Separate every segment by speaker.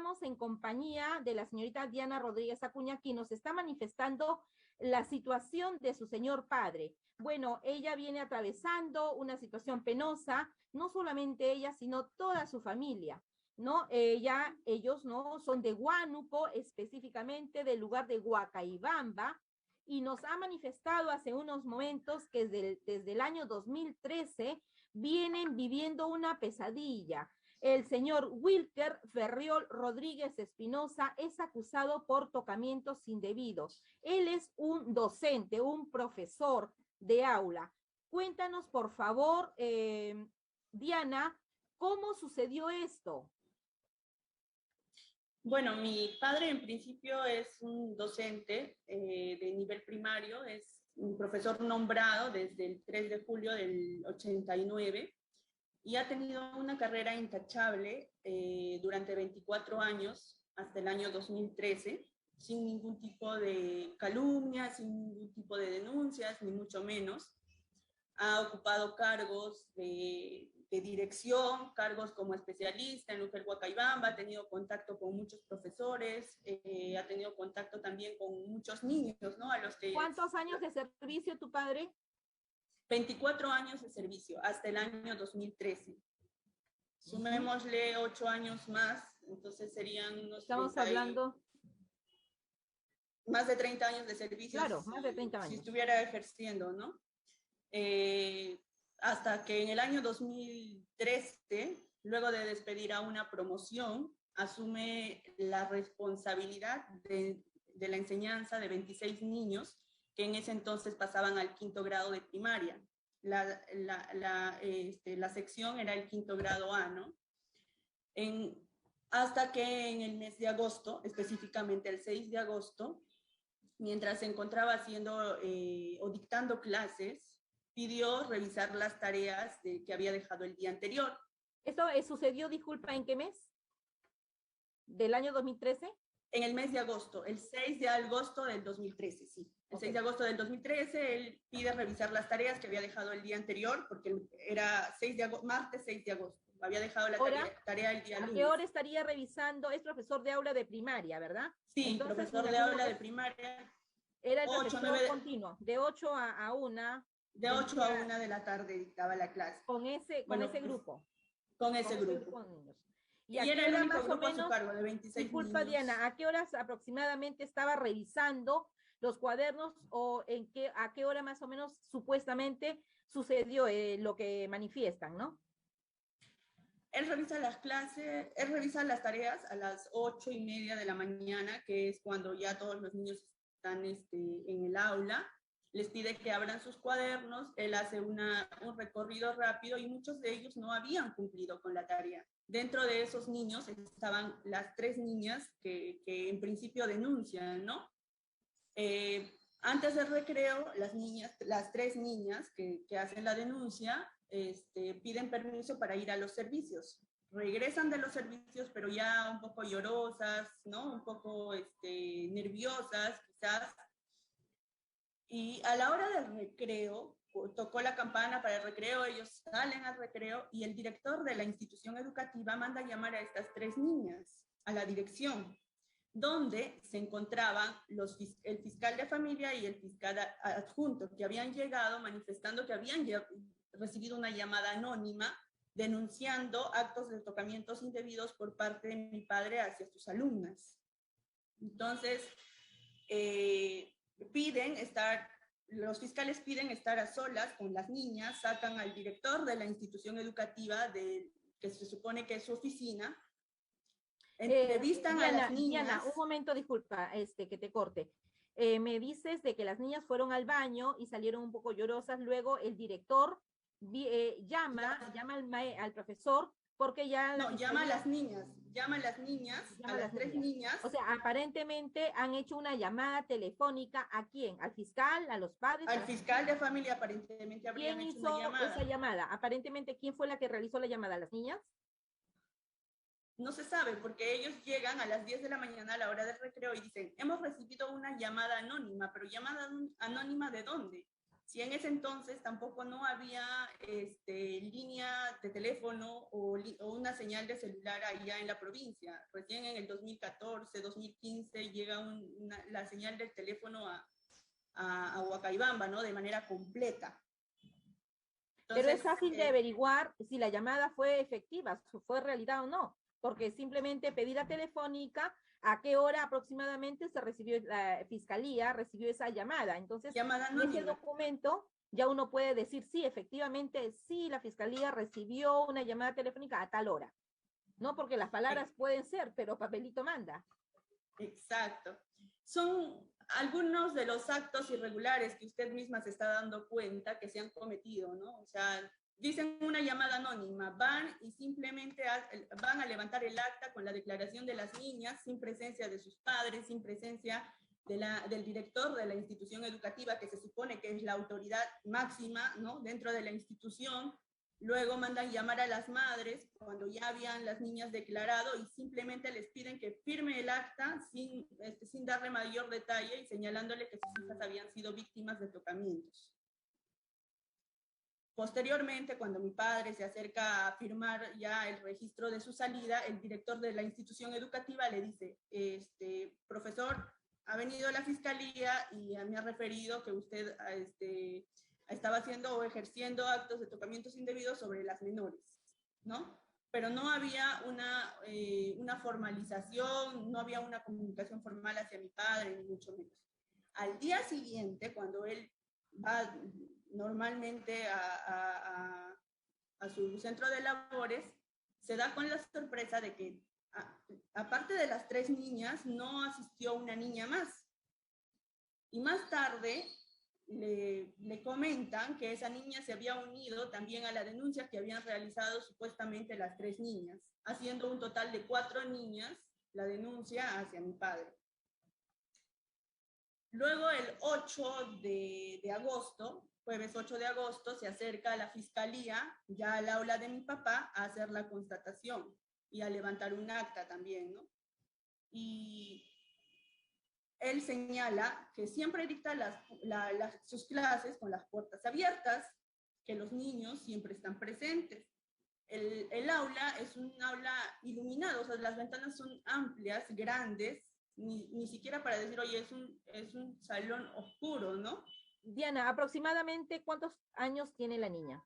Speaker 1: estamos en compañía de la señorita Diana Rodríguez Acuña, quien nos está manifestando la situación de su señor padre. Bueno, ella viene atravesando una situación penosa, no solamente ella, sino toda su familia, ¿no? Ellos, ¿no? Son de Huánuco, específicamente del lugar de Huacaibamba, y nos ha manifestado hace unos momentos que desde el año 2013 vienen viviendo una pesadilla. El señor Wilker Ferriol Rodríguez Espinosa es acusado por tocamientos indebidos. Él es un docente, un profesor de aula. Cuéntanos, por favor, Diana, ¿cómo sucedió esto?
Speaker 2: Bueno, mi padre en principio es un docente de nivel primario, es un profesor nombrado desde el 3 de julio del 89 y ha tenido una carrera intachable durante 24 años, hasta el año 2013, sin ningún tipo de calumnia, sin ningún tipo de denuncias, ni mucho menos. Ha ocupado cargos de dirección, cargos como especialista en Lujer Huacaibamba, ha tenido contacto con muchos profesores, ha tenido contacto también con muchos niños, ¿no? A los que...
Speaker 1: ¿Cuántos años de servicio tu padre?
Speaker 2: 24 años de servicio, hasta el año 2013. Sumémosle 8 años más, entonces serían unos...
Speaker 1: Estamos hablando...
Speaker 2: Más de 30 años de servicio.
Speaker 1: Claro, más de 30 años.
Speaker 2: Si estuviera ejerciendo, ¿no? Hasta que en el año 2013, luego de despedir a una promoción, asume la responsabilidad de la enseñanza de 26 niños que en ese entonces pasaban al 5º grado de primaria. La sección era el 5º grado A, ¿no? Hasta que en el mes de agosto, específicamente el 6 de agosto, mientras se encontraba haciendo o dictando clases, pidió revisar las tareas que había dejado el día anterior.
Speaker 1: ¿Esto sucedió, disculpa, en qué mes? ¿Del año 2013?
Speaker 2: En el mes de agosto, el 6 de agosto del 2013, sí. El 6 de agosto del 2013, él pide revisar las tareas que había dejado el día anterior, porque era martes 6 de agosto. Había dejado la tarea el día lunes.
Speaker 1: ¿A qué hora estaría revisando? Es profesor de aula de primaria, ¿verdad?
Speaker 2: Sí, entonces, profesor de aula de primaria.
Speaker 1: Era el profesor continuo, de 8 a 1.
Speaker 2: De 8 a 1 de la tarde dictaba la clase.
Speaker 1: Con ese grupo.
Speaker 2: Con ese grupo.
Speaker 1: Y era el único grupo a su cargo, de 26 disculpa, niños. Diana, ¿a qué horas aproximadamente estaba revisando los cuadernos o a qué hora más o menos supuestamente sucedió lo que manifiestan, ¿no?
Speaker 2: Él revisa las clases, él revisa las tareas a las 8:30 de la mañana, que es cuando ya todos los niños están en el aula. Les pide que abran sus cuadernos, él hace un recorrido rápido y muchos de ellos no habían cumplido con la tarea. Dentro de esos niños estaban las 3 niñas que en principio denuncian, ¿no? Antes del recreo, las 3 niñas que hacen la denuncia piden permiso para ir a los servicios. Regresan de los servicios, pero ya un poco llorosas, ¿no? Un poco nerviosas, quizás. Y a la hora del recreo, tocó la campana para el recreo, ellos salen al recreo y el director de la institución educativa manda a llamar a estas 3 niñas a la dirección, donde se encontraban el fiscal de familia y el fiscal adjunto, que habían llegado manifestando que habían recibido una llamada anónima denunciando actos de tocamientos indebidos por parte de mi padre hacia sus alumnas. Entonces, los fiscales piden estar a solas con las niñas, sacan al director de la institución educativa, que se supone que es su oficina, entrevistan
Speaker 1: Diana,
Speaker 2: a las niñas.
Speaker 1: Diana, un momento, disculpa, que te corte. Me dices de que las niñas fueron al baño y salieron un poco llorosas, luego el director llama al profesor porque ya...
Speaker 2: No, llama a las niñas, a las 3 niñas.
Speaker 1: O sea, aparentemente han hecho una llamada telefónica, ¿a quién? ¿Al fiscal, a los padres?
Speaker 2: Al fiscal de familia aparentemente habrían hecho una llamada.
Speaker 1: ¿Quién hizo esa llamada? Aparentemente, ¿quién fue la que realizó la llamada? ¿Las niñas?
Speaker 2: No se sabe, porque ellos llegan a las 10 de la mañana a la hora del recreo y dicen, hemos recibido una llamada anónima, pero ¿llamada anónima de dónde? Si en ese entonces tampoco no había línea de teléfono o una señal de celular allá en la provincia. Recién en el 2014, 2015 llega la señal del teléfono a Huacaibamba, ¿no? De manera completa.
Speaker 1: Pero
Speaker 2: Entonces,
Speaker 1: es fácil de averiguar si la llamada fue efectiva, fue realidad o no, porque simplemente pedí la telefónica, a qué hora aproximadamente se recibió, la fiscalía recibió esa llamada. Entonces,
Speaker 2: llamada
Speaker 1: en ese
Speaker 2: anónima.
Speaker 1: documento ya uno puede decir, sí, efectivamente, sí, la fiscalía recibió una llamada telefónica a tal hora. No porque las palabras pueden ser, pero papelito manda.
Speaker 2: Exacto. Son algunos de los actos irregulares que usted misma se está dando cuenta que se han cometido, ¿no? O sea, dicen una llamada anónima, van y simplemente van a levantar el acta con la declaración de las niñas, sin presencia de sus padres, sin presencia del director de la institución educativa, que se supone que es la autoridad máxima, ¿no? Dentro de la institución. Luego mandan llamar a las madres cuando ya habían las niñas declarado y simplemente les piden que firme el acta sin darle mayor detalle y señalándole que sus hijas habían sido víctimas de tocamientos. Posteriormente, cuando mi padre se acerca a firmar ya el registro de su salida, el director de la institución educativa le dice, profesor, ha venido la fiscalía y me ha referido que usted estaba haciendo o ejerciendo actos de tocamientos indebidos sobre las menores, ¿no? Pero no había una formalización, no había una comunicación formal hacia mi padre, ni mucho menos. Al día siguiente, cuando él va normalmente a su centro de labores, se da con la sorpresa de que, aparte de las 3 niñas, no asistió una niña más. Y más tarde le comentan que esa niña se había unido también a la denuncia que habían realizado supuestamente las 3 niñas, haciendo un total de 4 niñas la denuncia hacia mi padre. Luego el 8 de agosto, jueves 8 de agosto, se acerca a la fiscalía, ya al aula de mi papá, a hacer la constatación y a levantar un acta también, ¿no? Y él señala que siempre dicta sus clases con las puertas abiertas, que los niños siempre están presentes. El aula es un aula iluminado, o sea, las ventanas son amplias, grandes, ni siquiera para decir, oye, es un salón oscuro, ¿no?
Speaker 1: Diana, aproximadamente ¿cuántos años tiene la niña?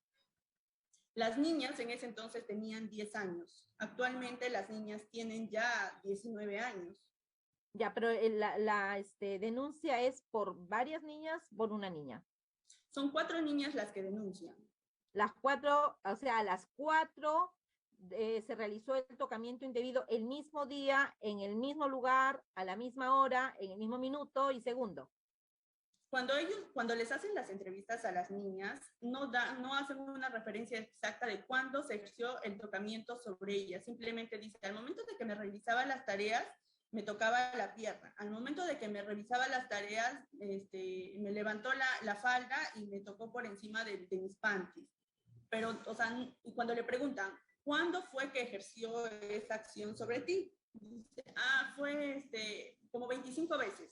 Speaker 2: Las niñas en ese entonces tenían 10 años. Actualmente las niñas tienen ya 19 años.
Speaker 1: Ya, pero la denuncia es por varias niñas, por una niña.
Speaker 2: Son 4 niñas las que denuncian.
Speaker 1: Las 4, o sea, a las 4 se realizó el tocamiento indebido el mismo día, en el mismo lugar, a la misma hora, en el mismo minuto y segundo.
Speaker 2: Cuando les hacen las entrevistas a las niñas, no hacen una referencia exacta de cuándo se ejerció el tocamiento sobre ellas. Simplemente dice, al momento de que me revisaba las tareas, me tocaba la pierna. Al momento de que me revisaba las tareas, me levantó la falda y me tocó por encima de mis panties. Pero, o sea, y cuando le preguntan, ¿cuándo fue que ejerció esa acción sobre ti? Dice, fue como 25 veces.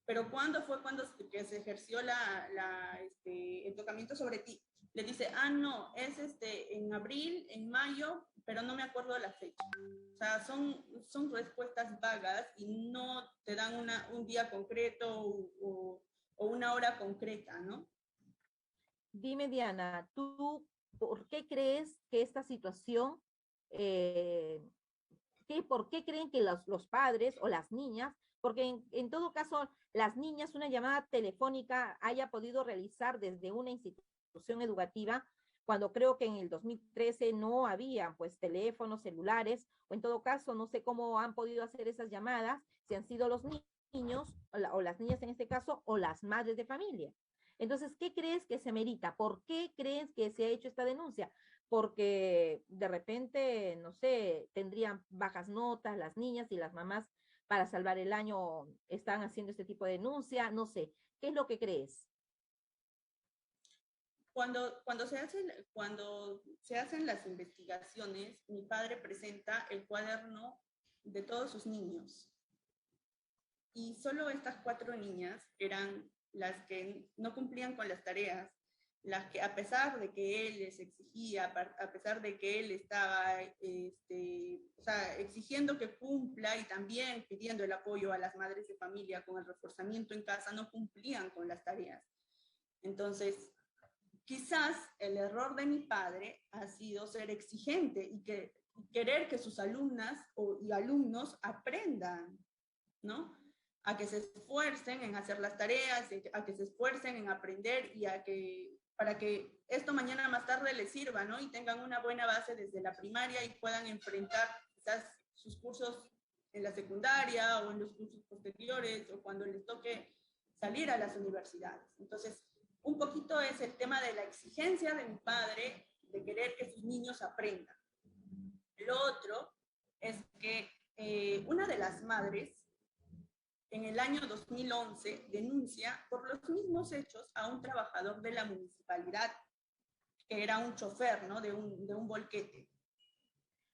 Speaker 2: Pero ¿cuándo fue cuando se ejerció el tocamiento sobre ti? Le dice, no, es en abril, en mayo, pero no me acuerdo de la fecha. O sea, son respuestas vagas y no te dan un día concreto o una hora concreta, ¿no?
Speaker 1: Dime, Diana, ¿tú por qué crees que esta situación, por qué creen que los padres o las niñas, porque en todo caso, las niñas, una llamada telefónica haya podido realizar desde una institución educativa, cuando creo que en el 2013 no había pues teléfonos celulares, o en todo caso, no sé cómo han podido hacer esas llamadas, si han sido los niños o las niñas en este caso, o las madres de familia. Entonces, ¿qué crees que se merita? ¿Por qué crees que se ha hecho esta denuncia? Porque de repente, no sé, tendrían bajas notas las niñas y las mamás para salvar el año están haciendo este tipo de denuncia, no sé. ¿Qué es lo que crees?
Speaker 2: Cuando se hacen las investigaciones, mi padre presenta el cuaderno de todos sus niños. Y solo estas 4 niñas eran las que no cumplían con las tareas, las que a pesar de que él les exigía, a pesar de que él estaba o sea, exigiendo que cumpla y también pidiendo el apoyo a las madres de familia con el reforzamiento en casa, no cumplían con las tareas. Entonces, quizás el error de mi padre ha sido ser exigente y querer que sus alumnas y alumnos aprendan, ¿no? A que se esfuercen en hacer las tareas, a que se esfuercen en aprender y para que esto mañana más tarde les sirva, ¿no? Y tengan una buena base desde la primaria y puedan enfrentar quizás sus cursos en la secundaria o en los cursos posteriores o cuando les toque salir a las universidades. Entonces, un poquito es el tema de la exigencia de mi padre de querer que sus niños aprendan. Lo otro es que una de las madres en el año 2011 denuncia por los mismos hechos a un trabajador de la municipalidad, que era un chofer, ¿no? de un volquete.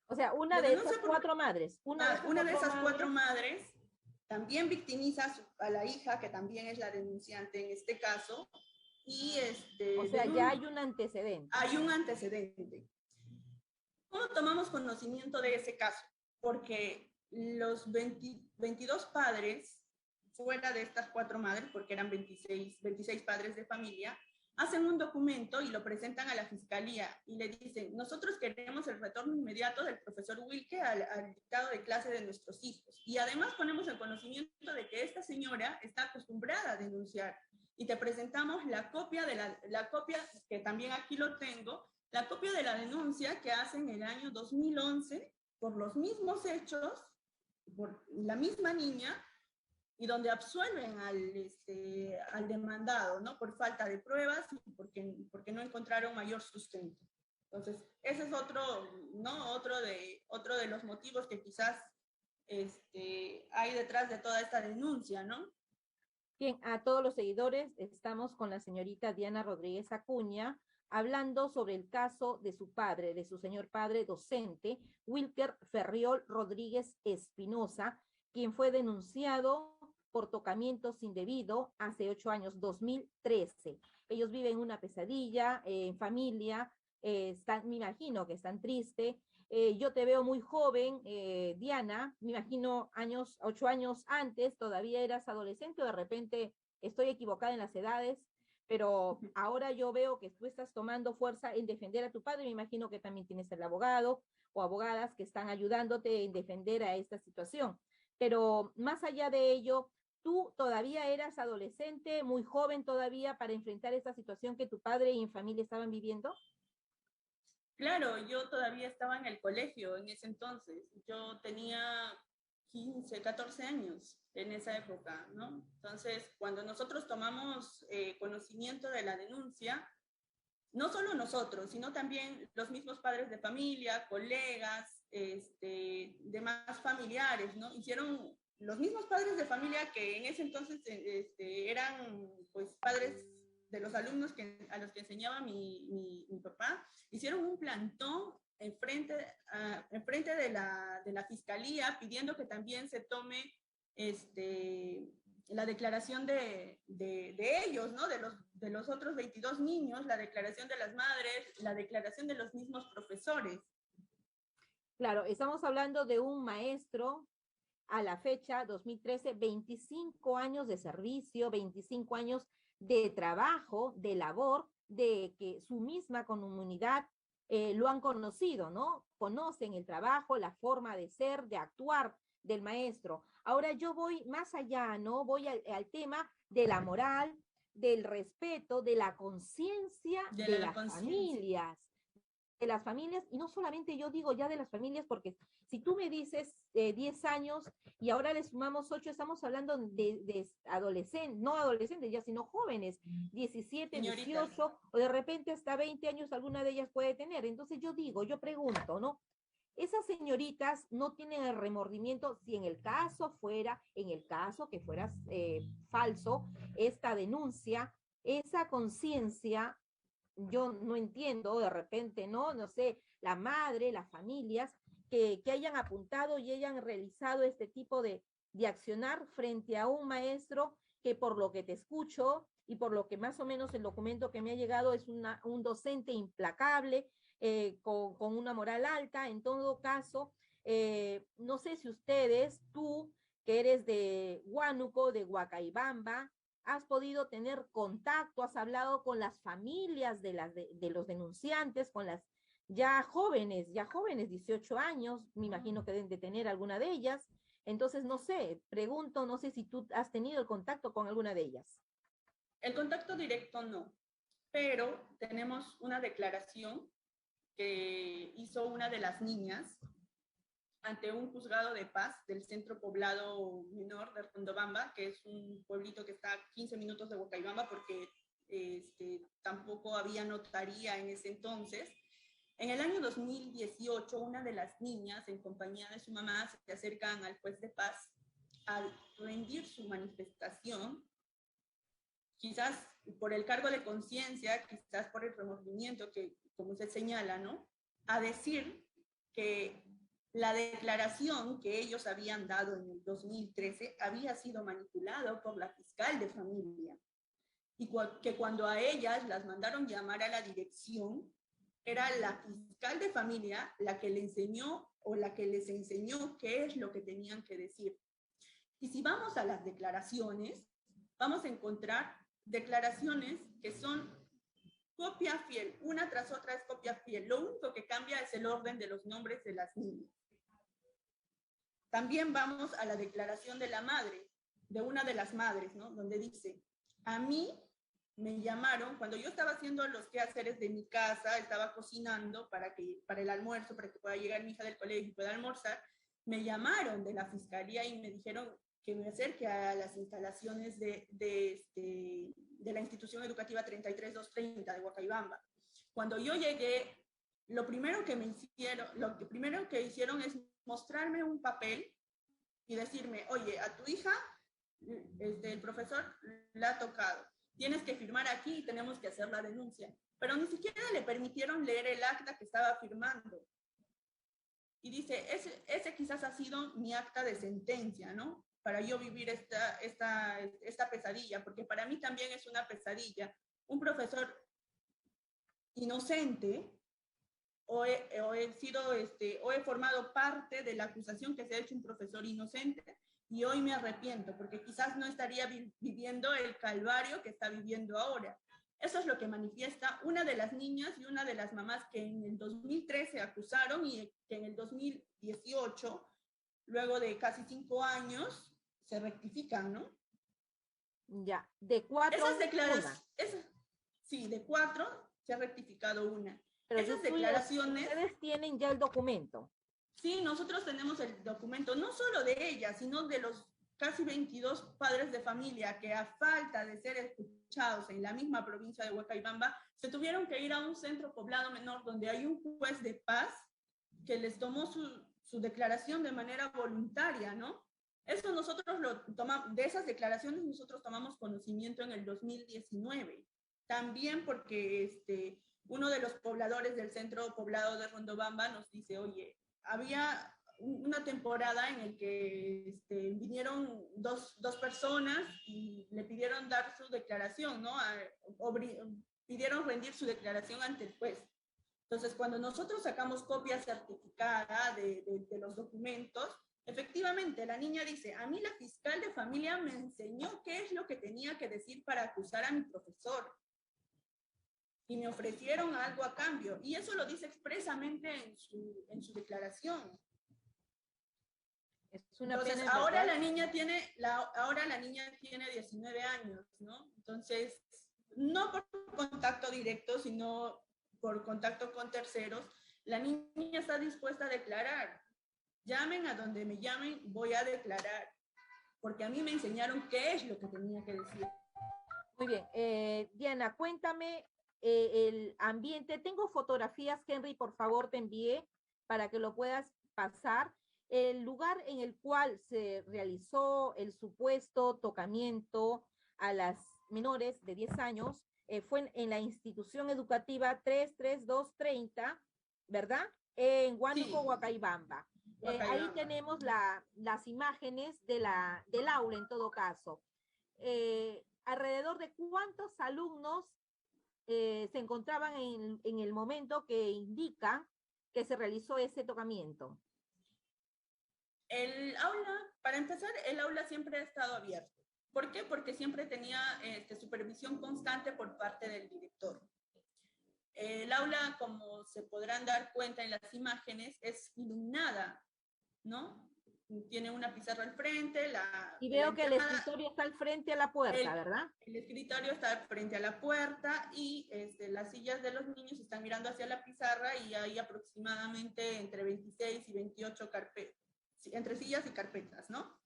Speaker 1: O sea, una de esas cuatro madres.
Speaker 2: Una de esas cuatro madres también victimiza a la hija, que también es la denunciante en este caso. Y
Speaker 1: o sea, ya hay un antecedente.
Speaker 2: Hay un antecedente. ¿Cómo tomamos conocimiento de ese caso? Porque los 22 padres, fuera de estas cuatro madres, porque eran 26 padres de familia, hacen un documento y lo presentan a la fiscalía y le dicen, nosotros queremos el retorno inmediato del profesor Wilke al dictado de clase de nuestros hijos. Y además ponemos el conocimiento de que esta señora está acostumbrada a denunciar. Y te presentamos la copia, la copia, que también aquí lo tengo, la copia de la denuncia que hacen en el año 2011 por los mismos hechos, por la misma niña, y donde absuelven al demandado, ¿no? Por falta de pruebas y porque no encontraron mayor sustento. Entonces, ese es otro, ¿no? Otro de los motivos que quizás hay detrás de toda esta denuncia, ¿no?
Speaker 1: Bien, a todos los seguidores, estamos con la señorita Diana Rodríguez Acuña, hablando sobre el caso de su padre, de su señor padre docente, Wilker Ferriol Rodríguez Espinosa, quien fue denunciado por tocamientos indebido hace 8 años, 2013. Ellos viven una pesadilla en familia, me imagino que están tristes. Yo te veo muy joven, Diana, me imagino 8 años antes, todavía eras adolescente o de repente estoy equivocada en las edades, pero ahora yo veo que tú estás tomando fuerza en defender a tu padre, me imagino que también tienes el abogado o abogadas que están ayudándote en defender a esta situación. Pero más allá de ello, tú todavía eras adolescente, muy joven todavía para enfrentar esta situación que tu padre y mi familia estaban viviendo.
Speaker 2: Claro, yo todavía estaba en el colegio en ese entonces. Yo tenía 15, 14 años en esa época, ¿no? Entonces, cuando nosotros tomamos conocimiento de la denuncia, no solo nosotros, sino también los mismos padres de familia, colegas, demás familiares, ¿no? Hicieron los mismos padres de familia que en ese entonces eran, pues, padres de los alumnos a los que enseñaba mi papá, hicieron un plantón enfrente de la fiscalía pidiendo que también se tome la declaración de ellos, ¿no? De los otros 22 niños, la declaración de las madres, la declaración de los mismos profesores.
Speaker 1: Claro, estamos hablando de un maestro a la fecha, 2013, 25 años de servicio, 25 años de trabajo, de labor, de que su misma comunidad lo han conocido, ¿no? Conocen el trabajo, la forma de ser, de actuar del maestro. Ahora yo voy más allá, ¿no? Voy al tema de la moral, del respeto, de la conciencia de las familias. De las familias, y no solamente yo digo ya de las familias, porque si tú me dices 10 años y ahora le sumamos 8, estamos hablando de adolescentes, no adolescentes ya, sino jóvenes, 17, señoritas, 18, o de repente hasta 20 años alguna de ellas puede tener. Entonces yo digo, yo pregunto, ¿no? Esas señoritas no tienen el remordimiento si en el caso que fuera falso esta denuncia, esa conciencia. Yo no entiendo, de repente, no sé, la madre, las familias que hayan apuntado y hayan realizado este tipo de accionar frente a un maestro que por lo que te escucho y por lo que más o menos el documento que me ha llegado es un docente implacable, con una moral alta. En todo caso, no sé si ustedes, tú que eres de Huánuco, de Huacaibamba, has podido tener contacto, has hablado con las familias de los denunciantes, con las ya jóvenes, 18 años, me imagino que deben de tener alguna de ellas. Entonces, no sé, pregunto, no sé si tú has tenido el contacto con alguna de ellas.
Speaker 2: El contacto directo no, pero tenemos una declaración que hizo una de las niñas ante un juzgado de paz del centro poblado menor de Rondobamba, que es un pueblito que está a 15 minutos de Huacaibamba, porque tampoco había notaría en ese entonces. En el año 2018, una de las niñas, en compañía de su mamá, se acercan al juez de paz al rendir su manifestación, quizás por el cargo de conciencia, quizás por el remordimiento que, como usted señala, ¿no? A decir que la declaración que ellos habían dado en el 2013 había sido manipulado por la fiscal de familia y que cuando a ellas las mandaron llamar a la dirección, era la fiscal de familia la que le enseñó o la que les enseñó qué es lo que tenían que decir. Y si vamos a las declaraciones, vamos a encontrar declaraciones que son copia fiel, una tras otra es copia fiel. Lo único que cambia es el orden de los nombres de las niñas. También vamos a la declaración de la madre, de una de las madres, ¿no? Donde dice, a mí me llamaron, cuando yo estaba haciendo los quehaceres de mi casa, estaba cocinando para el almuerzo, para que pueda llegar mi hija del colegio y pueda almorzar, me llamaron de la fiscalía y me dijeron que me acerque a las instalaciones de la institución educativa 33230 de Huacaibamba. Cuando yo llegué, lo primero que hicieron es mostrarme un papel y decirme, oye, a tu hija, el profesor la ha tocado, tienes que firmar aquí y tenemos que hacer la denuncia. Pero ni siquiera le permitieron leer el acta que estaba firmando. Y dice, ese quizás ha sido mi acta de sentencia, ¿no? Para yo vivir esta pesadilla, porque para mí también es una pesadilla. Un profesor inocente, o he formado parte de la acusación que se ha hecho un profesor inocente, y hoy me arrepiento, porque quizás no estaría viviendo el calvario que está viviendo ahora. Eso es lo que manifiesta una de las niñas y una de las mamás que en el 2013 acusaron y que en el 2018, luego de casi 5 años, se rectifican, ¿no?
Speaker 1: Ya, de 4
Speaker 2: esas declaraciones, sí, de 4 se ha rectificado una.
Speaker 1: Pero
Speaker 2: esas declaraciones...
Speaker 1: Ustedes tienen ya el documento.
Speaker 2: Sí, nosotros tenemos el documento, no solo de ella, sino de los casi 22 padres de familia que a falta de ser escuchados en la misma provincia de Huacaibamba, se tuvieron que ir a un centro poblado menor donde hay un juez de paz que les tomó su declaración de manera voluntaria, ¿no? Eso nosotros lo tomamos, de esas declaraciones nosotros tomamos conocimiento en el 2019. También porque uno de los pobladores del centro poblado de Rondobamba nos dice, oye, había una temporada en el que vinieron dos personas y le pidieron dar su declaración, ¿no? Pidieron rendir su declaración ante el juez. Entonces, cuando nosotros sacamos copia certificada de los documentos, efectivamente, la niña dice, a mí la fiscal de familia me enseñó qué es lo que tenía que decir para acusar a mi profesor. Y me ofrecieron algo a cambio. Y eso lo dice expresamente en su declaración.
Speaker 1: Es una
Speaker 2: Entonces,
Speaker 1: pena,
Speaker 2: ahora la niña tiene 19 años, ¿no? Entonces, no por contacto directo, sino por contacto con terceros, la niña está dispuesta a declarar. Llamen a donde me llamen, voy a declarar. Porque a mí me enseñaron qué es lo que tenía que decir.
Speaker 1: Muy bien. Diana, cuéntame el ambiente. Tengo fotografías, Henry, por favor, te envié para que lo puedas pasar. El lugar en el cual se realizó el supuesto tocamiento a las menores de 10 años fue en la institución educativa 33230, ¿verdad? En Huánuco, sí. Huacaibamba. Ahí tenemos las imágenes del aula en todo caso. alrededor de cuántos alumnos se encontraban en el momento que indica que se realizó ese tocamiento.
Speaker 2: El aula, para empezar, el aula siempre ha estado abierto. ¿Por qué? Porque siempre tenía supervisión constante por parte del director. El aula, como se podrán dar cuenta en las imágenes, es iluminada, ¿no? Tiene una pizarra al frente.
Speaker 1: Y veo que el escritorio está al frente a la puerta, ¿verdad?
Speaker 2: El escritorio está frente a la puerta y las sillas de los niños están mirando hacia la pizarra y hay aproximadamente entre 26 y 28 carpetas, entre sillas y carpetas, ¿no?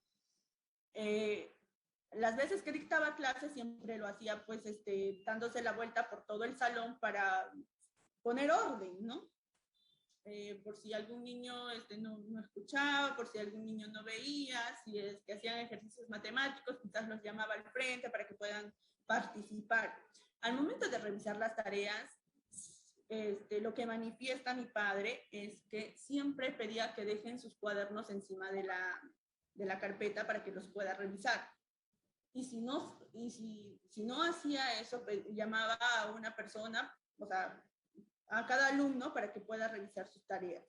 Speaker 2: Las veces que dictaba clases siempre lo hacía pues dándose la vuelta por todo el salón para poner orden, ¿no? Por si algún niño no escuchaba, por si algún niño no veía, si es que hacían ejercicios matemáticos, quizás los llamaba al frente para que puedan participar. Al momento de revisar las tareas, lo que manifiesta mi padre es que siempre pedía que dejen sus cuadernos encima de la carpeta para que los pueda revisar. Y si no hacía eso, llamaba a una persona, o sea, a cada alumno para que pueda revisar sus tareas.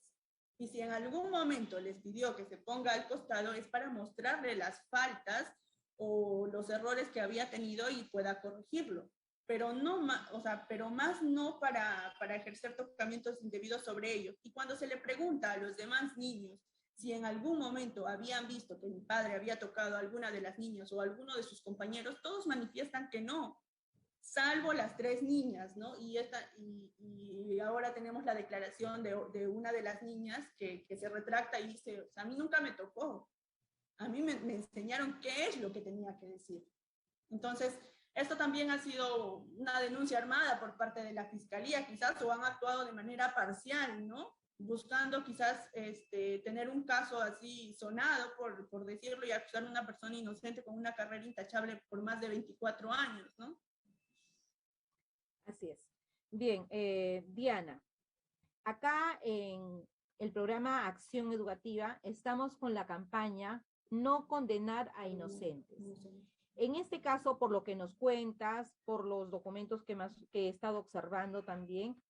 Speaker 2: Y si en algún momento les pidió que se ponga al costado, es para mostrarle las faltas o los errores que había tenido y pueda corregirlo. Pero más no para ejercer tocamientos indebidos sobre ellos. Y cuando se le pregunta a los demás niños si en algún momento habían visto que mi padre había tocado a alguna de las niñas o a alguno de sus compañeros, todos manifiestan que no, salvo las 3 niñas, ¿no? Y ahora tenemos la declaración de una de las niñas que se retracta y dice, o sea, a mí nunca me tocó, a mí me enseñaron qué es lo que tenía que decir. Entonces, esto también ha sido una denuncia armada por parte de la Fiscalía, quizás, o han actuado de manera parcial, ¿no? Buscando quizás tener un caso así sonado, por decirlo, y acusar a una persona inocente con una carrera intachable por más de 24 años, ¿no?
Speaker 1: Así es. Bien, Diana, acá en el programa Acción Educativa estamos con la campaña No condenar a inocentes. En este caso, por lo que nos cuentas, por los documentos que he estado observando también,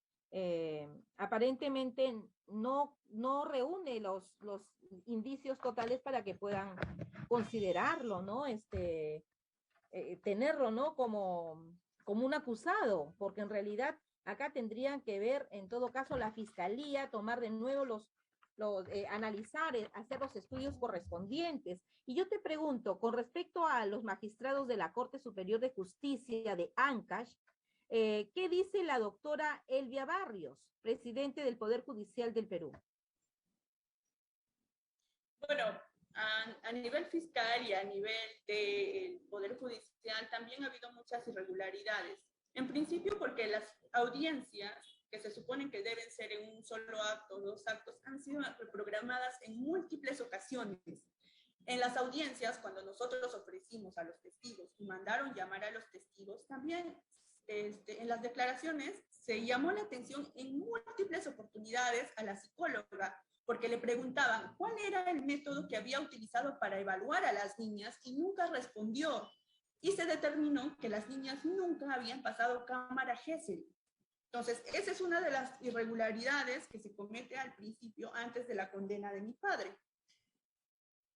Speaker 1: aparentemente no reúne los indicios totales para que puedan considerarlo, ¿no? Tenerlo, ¿no? Como un acusado, porque en realidad acá tendrían que ver, en todo caso, la fiscalía, tomar de nuevo analizar, hacer los estudios correspondientes. Y yo te pregunto, con respecto a los magistrados de la Corte Superior de Justicia de Ancash, ¿qué dice la doctora Elvia Barrios, presidente del Poder Judicial del Perú?
Speaker 2: Bueno, a nivel fiscal y a nivel del Poder Judicial también ha habido muchas irregularidades. En principio porque las audiencias, que se suponen que deben ser en un solo acto, 2 actos, han sido reprogramadas en múltiples ocasiones. En las audiencias, cuando nosotros ofrecimos a los testigos y mandaron llamar a los testigos, también en las declaraciones se llamó la atención en múltiples oportunidades a la psicóloga, porque le preguntaban cuál era el método que había utilizado para evaluar a las niñas y nunca respondió. Y se determinó que las niñas nunca habían pasado cámara Gesell. Entonces, esa es una de las irregularidades que se comete al principio antes de la condena de mi padre.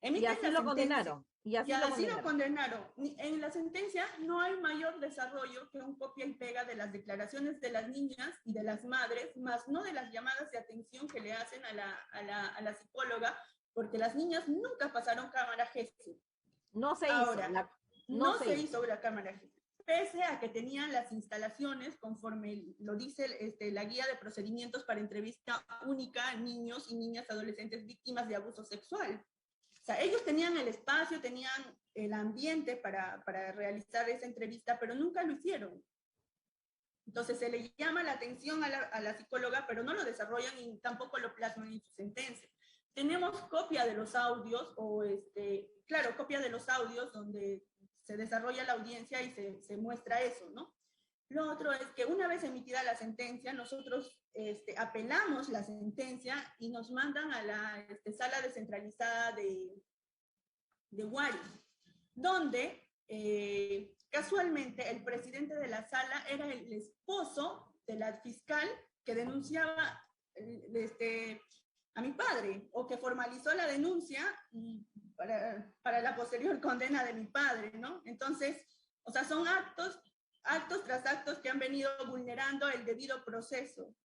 Speaker 1: Y así lo condenaron. Y así
Speaker 2: lo condenaron. En la sentencia no hay mayor desarrollo que un copia y pega de las declaraciones de las niñas y de las madres, más no de las llamadas de atención que le hacen a la psicóloga, porque las niñas nunca pasaron cámara Gesell.
Speaker 1: No se hizo.
Speaker 2: Ahora, no se hizo la cámara Gesell, pese a que tenían las instalaciones, conforme lo dice la guía de procedimientos para entrevista única a niños y niñas adolescentes víctimas de abuso sexual. O sea, ellos tenían el espacio, tenían el ambiente para realizar esa entrevista, pero nunca lo hicieron. Entonces se le llama la atención a la psicóloga, pero no lo desarrollan y tampoco lo plasman en su sentencia. Tenemos copia de los audios, claro, copia de los audios donde se desarrolla la audiencia y se muestra eso, ¿no? Lo otro es que una vez emitida la sentencia, nosotros apelamos la sentencia y nos mandan a la sala descentralizada de Huari, donde casualmente el presidente de la sala era el esposo de la fiscal que denunciaba a mi padre, o que formalizó la denuncia para la posterior condena de mi padre, ¿no? Entonces, o sea, son actos tras actos que han venido vulnerando el debido proceso.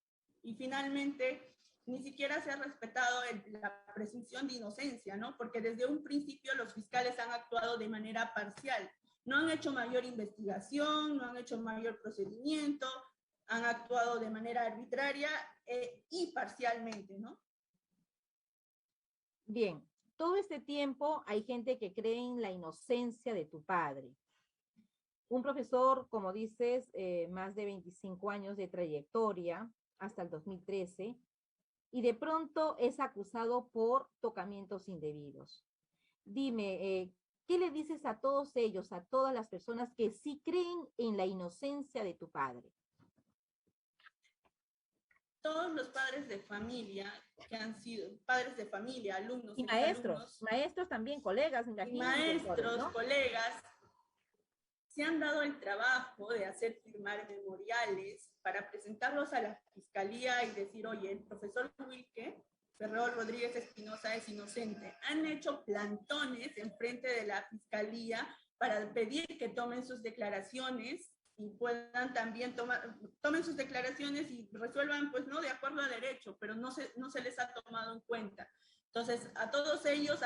Speaker 2: Y finalmente, ni siquiera se ha respetado la presunción de inocencia, ¿no? Porque desde un principio los fiscales han actuado de manera parcial. No han hecho mayor investigación, no han hecho mayor procedimiento, han actuado de manera arbitraria y parcialmente, ¿no?
Speaker 1: Bien, todo este tiempo hay gente que cree en la inocencia de tu padre. Un profesor, como dices, más de 25 años de trayectoria hasta el 2013, y de pronto es acusado por tocamientos indebidos. Dime, ¿qué le dices a todos ellos, a todas las personas que sí creen en la inocencia de tu padre?
Speaker 2: Todos los padres de familia que han sido padres de familia, alumnos,
Speaker 1: y maestros también, colegas, me imagino.
Speaker 2: Maestros, ¿no? Colegas, se han dado el trabajo de hacer firmar memoriales para presentarlos a la fiscalía y decir, oye, el profesor Wilke Ferrol Rodríguez Espinosa es inocente. Han hecho plantones enfrente de la fiscalía para pedir que tomen sus declaraciones y puedan también tomen sus declaraciones y resuelvan, pues, no de acuerdo a derecho, pero no se les ha tomado en cuenta. Entonces, a todos ellos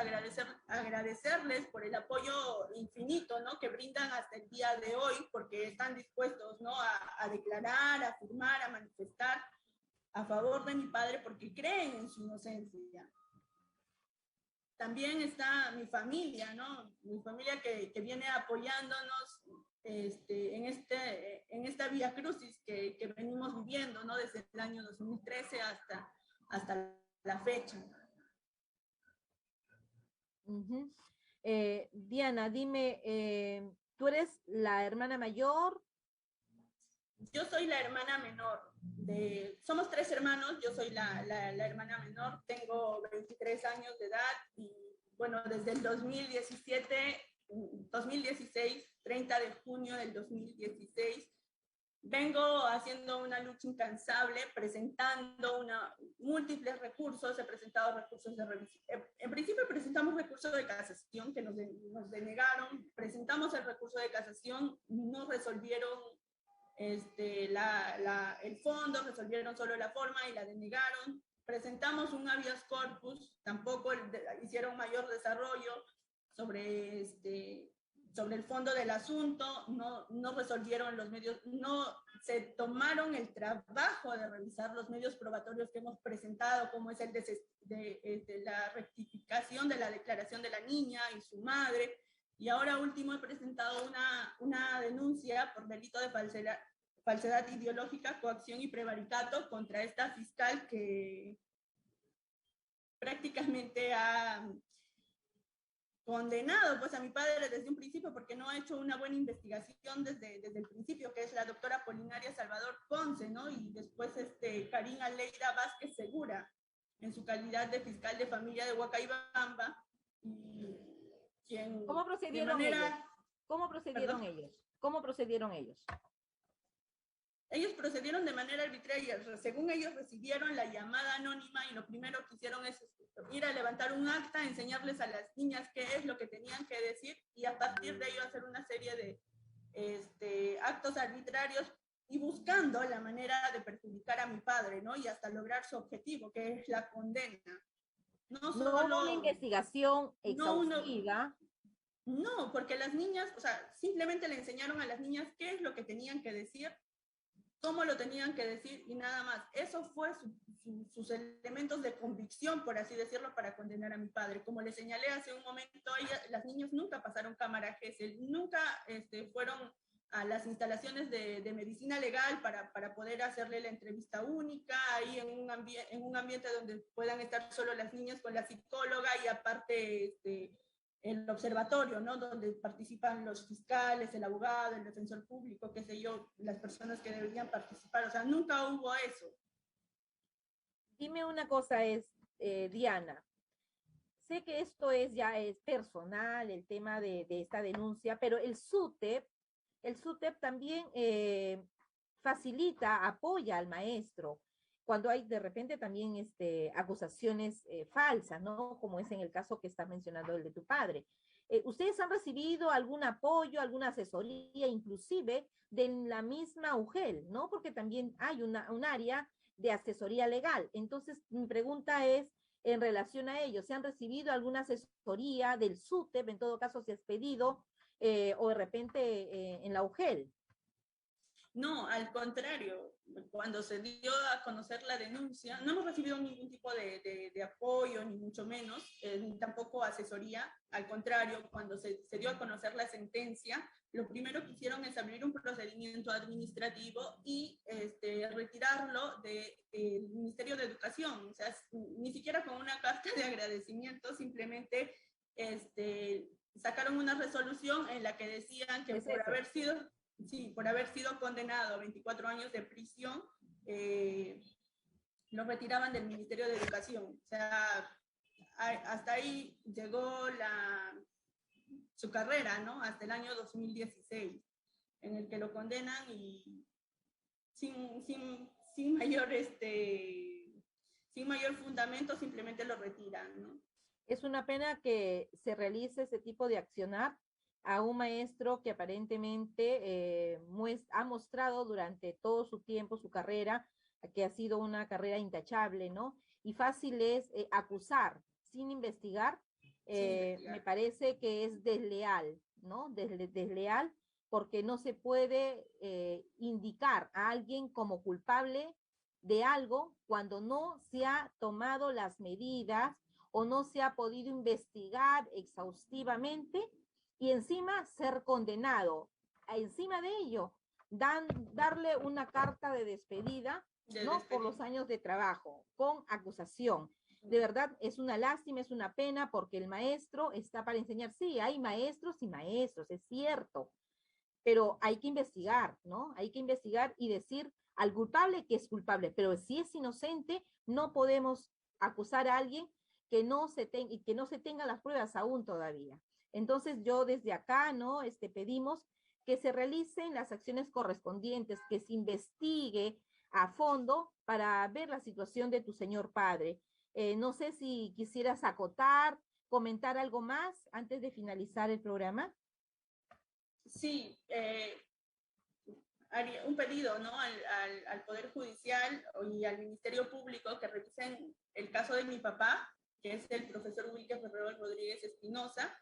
Speaker 2: agradecerles por el apoyo infinito, ¿no?, que brindan hasta el día de hoy, porque están dispuestos, ¿no?, a declarar, a firmar, a manifestar a favor de mi padre, porque creen en su inocencia. También está mi familia, ¿no?, mi familia que viene apoyándonos en esta vía crucis que venimos viviendo, ¿no?, desde el año 2013 hasta la fecha.
Speaker 1: Uh-huh. Diana, dime, ¿tú eres la hermana mayor?
Speaker 2: Yo soy la hermana menor. Somos 3 hermanos, yo soy la hermana menor, tengo 23 años de edad y bueno, desde el 2016, 30 de junio del 2016, vengo haciendo una lucha incansable, presentando múltiples recursos. He presentado recursos de revisión. En principio presentamos recursos de casación que nos denegaron. Presentamos el recurso de casación, no resolvieron el fondo, resolvieron solo la forma y la denegaron. Presentamos un habeas corpus, tampoco hicieron mayor desarrollo sobre el fondo del asunto, no resolvieron los medios, no se tomaron el trabajo de revisar los medios probatorios que hemos presentado, como es el de la rectificación de la declaración de la niña y su madre. Y ahora último he presentado una denuncia por delito de falsedad ideológica, coacción y prevaricato contra esta fiscal que prácticamente ha condenado, pues, a mi padre desde un principio, porque no ha hecho una buena investigación desde el principio, que es la doctora Polinaria Salvador Ponce, ¿no? Y después Karina Leira Vázquez Segura, en su calidad de fiscal de familia de Huacaibamba, y quien...
Speaker 1: ¿Cómo procedieron ellos? ¿Cómo procedieron ellos? ¿Cómo procedieron ellos?
Speaker 2: Ellos procedieron de manera arbitraria. Según ellos, recibieron la llamada anónima y lo primero que hicieron es ir a levantar un acta, enseñarles a las niñas qué es lo que tenían que decir y a partir de ello hacer una serie de actos arbitrarios y buscando la manera de perjudicar a mi padre, ¿no? Y hasta lograr su objetivo, que es la condena.
Speaker 1: No solo una investigación exhaustiva.
Speaker 2: No, porque las niñas, o sea, simplemente le enseñaron a las niñas qué es lo que tenían que decir, cómo lo tenían que decir y nada más. Eso fue sus elementos de convicción, por así decirlo, para condenar a mi padre. Como le señalé hace un momento, las niñas nunca pasaron cámara GESEL, nunca fueron a las instalaciones de medicina legal para poder hacerle la entrevista única, ahí en un ambiente donde puedan estar solo las niñas con la psicóloga y aparte el observatorio, ¿no?, donde participan los fiscales, el abogado, el defensor público, qué sé yo, las personas que deberían participar. O sea, nunca hubo eso.
Speaker 1: Dime una cosa, Diana. sé que esto ya es personal, el tema de esta denuncia, pero el SUTEP también facilita, apoya al maestro cuando hay de repente también acusaciones falsas, ¿no? Como es en el caso que está mencionando el de tu padre. ¿Ustedes han recibido algún apoyo, alguna asesoría, inclusive de la misma UGEL, ¿no? Porque también hay un área de asesoría legal. Entonces, mi pregunta es, en relación a ello, ¿se han recibido alguna asesoría del SUTEP, en todo caso, si has pedido, o de repente en la UGEL?
Speaker 2: No, al contrario, cuando se dio a conocer la denuncia, no hemos recibido ningún tipo de apoyo, ni mucho menos, ni tampoco asesoría. Al contrario, cuando se dio a conocer la sentencia, lo primero que hicieron es abrir un procedimiento administrativo y retirarlo del Ministerio de Educación. O sea, ni siquiera con una carta de agradecimiento, simplemente sacaron una resolución en la que decían que por haber sido condenado a 24 años de prisión, lo retiraban del Ministerio de Educación. O sea, hasta ahí llegó su carrera, ¿no? Hasta el año 2016, en el que lo condenan y sin mayor, sin mayor fundamento simplemente lo retiran, ¿no?
Speaker 1: Es una pena que se realice ese tipo de accionar a un maestro que aparentemente ha mostrado durante todo su tiempo, su carrera, que ha sido una carrera intachable, ¿no? Y fácil es acusar sin investigar. Me parece que es desleal, ¿no? Desleal porque no se puede indicar a alguien como culpable de algo cuando no se ha tomado las medidas o no se ha podido investigar exhaustivamente y encima ser condenado. Encima de ello, darle una carta de despedida, ¿no? Por los años de trabajo, con acusación. De verdad, es una lástima, es una pena, porque el maestro está para enseñar. Sí, hay maestros y maestros, es cierto, pero hay que investigar, ¿no? Hay que investigar y decir al culpable que es culpable, pero si es inocente, no podemos acusar a alguien que no se tenga las pruebas aún todavía. Entonces yo desde acá, ¿no? Pedimos que se realicen las acciones correspondientes, que se investigue a fondo para ver la situación de tu señor padre. No sé si quisieras acotar, comentar algo más antes de finalizar el programa.
Speaker 2: Sí, haría un pedido, ¿no? al Poder Judicial y al Ministerio Público que revisen el caso de mi papá, que es el profesor Wilker Ferrero Rodríguez Espinosa,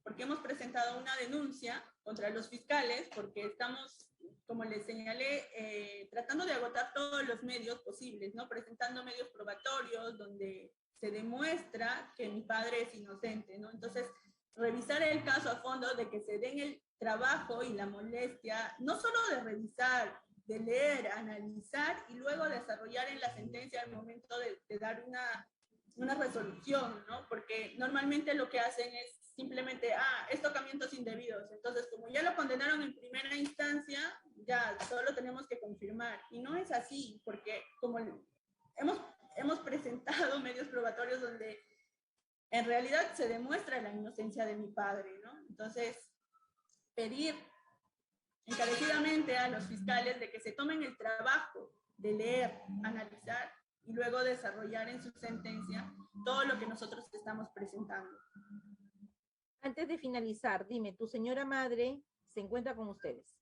Speaker 2: porque hemos presentado una denuncia contra los fiscales, porque estamos, como les señalé, tratando de agotar todos los medios posibles, ¿no? Presentando medios probatorios donde se demuestra que mi padre es inocente, ¿no? Entonces, revisar el caso a fondo, de que se den el trabajo y la molestia, no solo de revisar, de leer, analizar y luego desarrollar en la sentencia al momento de dar una resolución, ¿no? Porque normalmente lo que hacen es simplemente, es tocamientos indebidos. Entonces, como ya lo condenaron en primera instancia, ya solo tenemos que confirmar. Y no es así, porque como hemos presentado medios probatorios donde en realidad se demuestra la inocencia de mi padre, ¿no? Entonces, pedir encarecidamente a los fiscales de que se tomen el trabajo de leer, analizar y luego desarrollar en su sentencia todo lo que nosotros estamos presentando.
Speaker 1: Antes de finalizar, dime, ¿tu señora madre se encuentra con ustedes?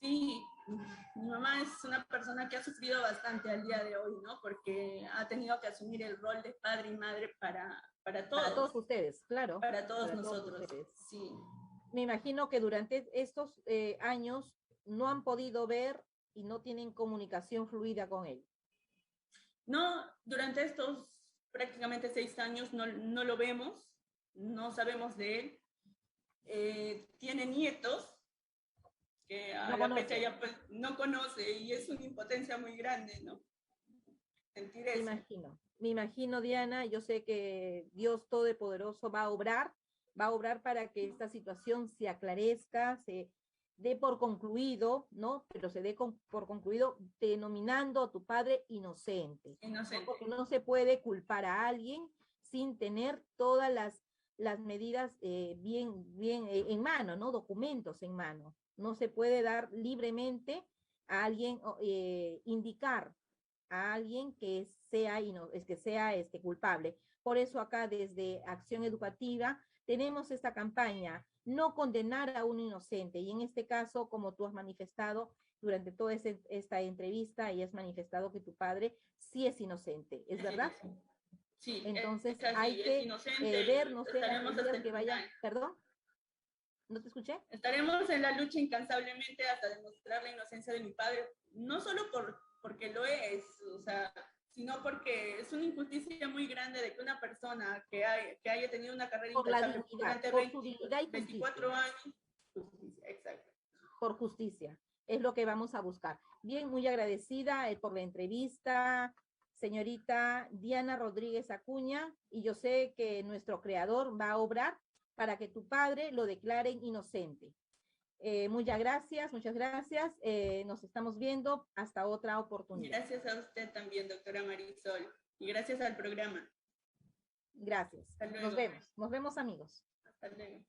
Speaker 2: Sí, mi mamá es una persona que ha sufrido bastante al día de hoy, ¿no? Porque ha tenido que asumir el rol de padre y madre para todos.
Speaker 1: Para todos ustedes, claro.
Speaker 2: Para todos nosotros, ustedes. Sí.
Speaker 1: Me imagino que durante estos años no han podido ver y no tienen comunicación fluida con él.
Speaker 2: No, durante estos prácticamente 6 años no lo vemos, no sabemos de él. Tiene nietos que a la fecha ya pues no conoce, y es una impotencia muy grande, ¿no? Sentir eso.
Speaker 1: Me imagino, Diana, yo sé que Dios Todopoderoso va a obrar para que esta situación se aclarezca, se dé por concluido, ¿no? Pero se dé por concluido denominando a tu padre inocente.
Speaker 2: Inocente.
Speaker 1: ¿No? Porque no se puede culpar a alguien sin tener todas las medidas bien en mano, ¿no? Documentos en mano. No se puede dar libremente a alguien, indicar a alguien que sea culpable. Por eso acá desde Acción Educativa tenemos esta campaña, no condenar a un inocente, y en este caso, como tú has manifestado durante toda esta entrevista, y has manifestado que tu padre sí es inocente, ¿es verdad?
Speaker 2: Sí,
Speaker 1: entonces
Speaker 2: es así,
Speaker 1: hay que ver, no sé, las medidas que vayan, perdón, ¿no te escuché?
Speaker 2: Estaremos en la lucha incansablemente hasta demostrar la inocencia de mi padre, no solo porque lo es, o sea, sino porque es una injusticia muy grande de que una persona que haya tenido una carrera
Speaker 1: por la
Speaker 2: intachable
Speaker 1: dignidad,
Speaker 2: durante
Speaker 1: por su dignidad y
Speaker 2: 24 años, justicia, exacto.
Speaker 1: Por justicia, es lo que vamos a buscar. Bien, muy agradecida por la entrevista, señorita Diana Rodríguez Acuña, y yo sé que nuestro creador va a obrar para que tu padre lo declaren inocente. Muchas gracias, muchas gracias. Nos estamos viendo hasta otra oportunidad.
Speaker 2: Gracias a usted también, doctora Marisol, y gracias al programa.
Speaker 1: Gracias. Nos vemos amigos.
Speaker 2: Hasta luego.